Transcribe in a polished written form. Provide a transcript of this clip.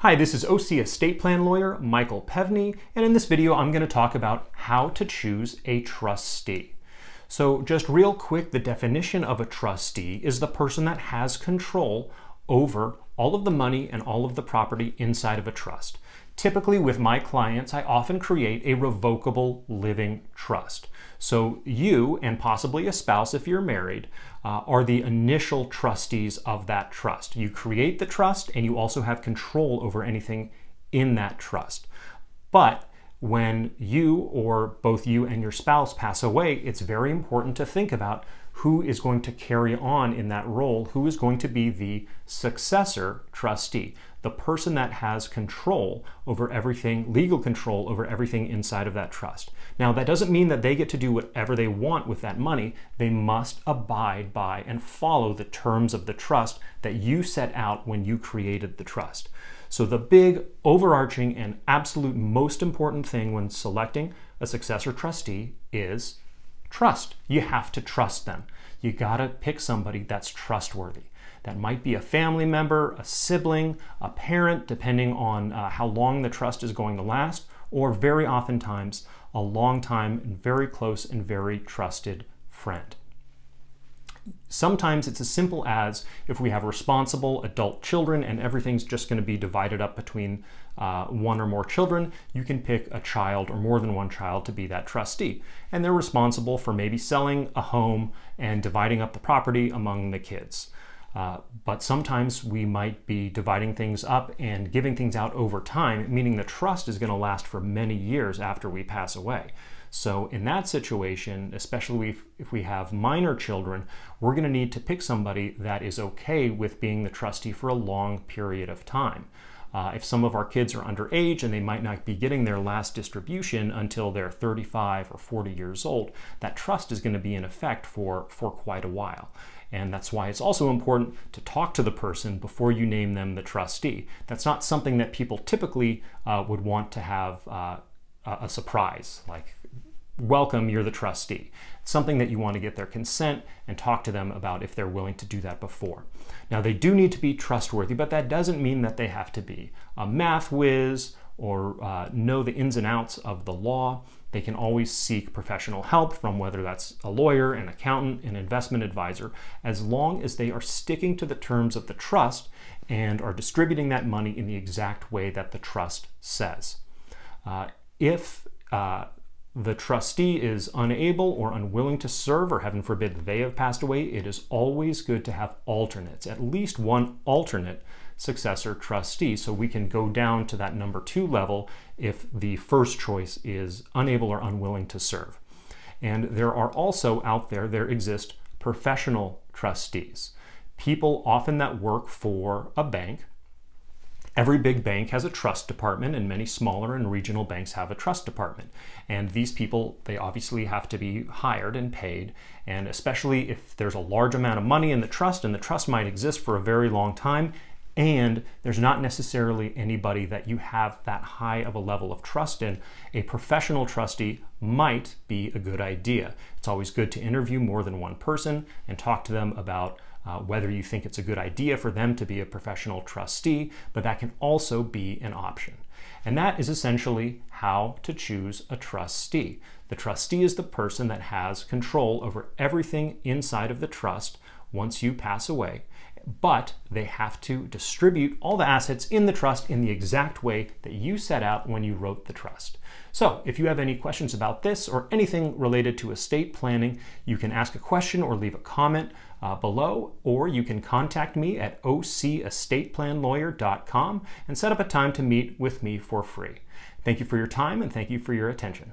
Hi, this is OC estate plan lawyer Michael Pevney, and in this video I'm going to talk about how to choose a trustee. So just real quick, the definition of a trustee is the person that has control over all of the money and all of the property inside of a trust. Typically with my clients, I often create a revocable living trust. So you, and possibly a spouse if you're married, are the initial trustees of that trust. You create the trust and you also have control over anything in that trust. But when you or both you and your spouse pass away, it's very important to think about who is going to carry on in that role, who is going to be the successor trustee, the person that has control over everything, legal control over everything inside of that trust. Now, that doesn't mean that they get to do whatever they want with that money. They must abide by and follow the terms of the trust that you set out when you created the trust. So the big, overarching, and absolute most important thing when selecting a successor trustee is trust. You have to trust them. You gotta pick somebody that's trustworthy. That might be a family member, a sibling, a parent, depending on how long the trust is going to last, or very oftentimes a long time and very close and very trusted friend. Sometimes it's as simple as if we have responsible adult children and everything's just going to be divided up between one or more children, you can pick a child or more than one child to be that trustee. And they're responsible for maybe selling a home and dividing up the property among the kids. But sometimes we might be dividing things up and giving things out over time, meaning the trust is going to last for many years after we pass away. So in that situation, especially if we have minor children, we're going to need to pick somebody that is okay with being the trustee for a long period of time. If some of our kids are underage and they might not be getting their last distribution until they're 35 or 40 years old, that trust is going to be in effect for quite a while. And that's why it's also important to talk to the person before you name them the trustee. That's not something that people typically would want to have a surprise, like, welcome, you're the trustee. It's something that you want to get their consent and talk to them about if they're willing to do that before. Now, they do need to be trustworthy, but that doesn't mean that they have to be a math whiz or know the ins and outs of the law. They can always seek professional help from whether that's a lawyer, an accountant, an investment advisor, as long as they are sticking to the terms of the trust and are distributing that money in the exact way that the trust says. If the trustee is unable or unwilling to serve, or heaven forbid they have passed away, it is always good to have alternates, at least one alternate successor trustee, so we can go down to that number 2 level if the first choice is unable or unwilling to serve. And there are also out there, there exist professional trustees, people often that work for a bank. Every big bank has a trust department, and many smaller and regional banks have a trust department. And these people, they obviously have to be hired and paid, and especially if there's a large amount of money in the trust, and the trust might exist for a very long time, and there's not necessarily anybody that you have that high of a level of trust in, a professional trustee might be a good idea. It's always good to interview more than one person and talk to them about whether you think it's a good idea for them to be a professional trustee, but that can also be an option. And that is essentially how to choose a trustee. The trustee is the person that has control over everything inside of the trust once you pass away, but they have to distribute all the assets in the trust in the exact way that you set out when you wrote the trust. So if you have any questions about this or anything related to estate planning, you can ask a question or leave a comment below, or you can contact me at ocestateplanlawyer.com and set up a time to meet with me for free. Thank you for your time and thank you for your attention.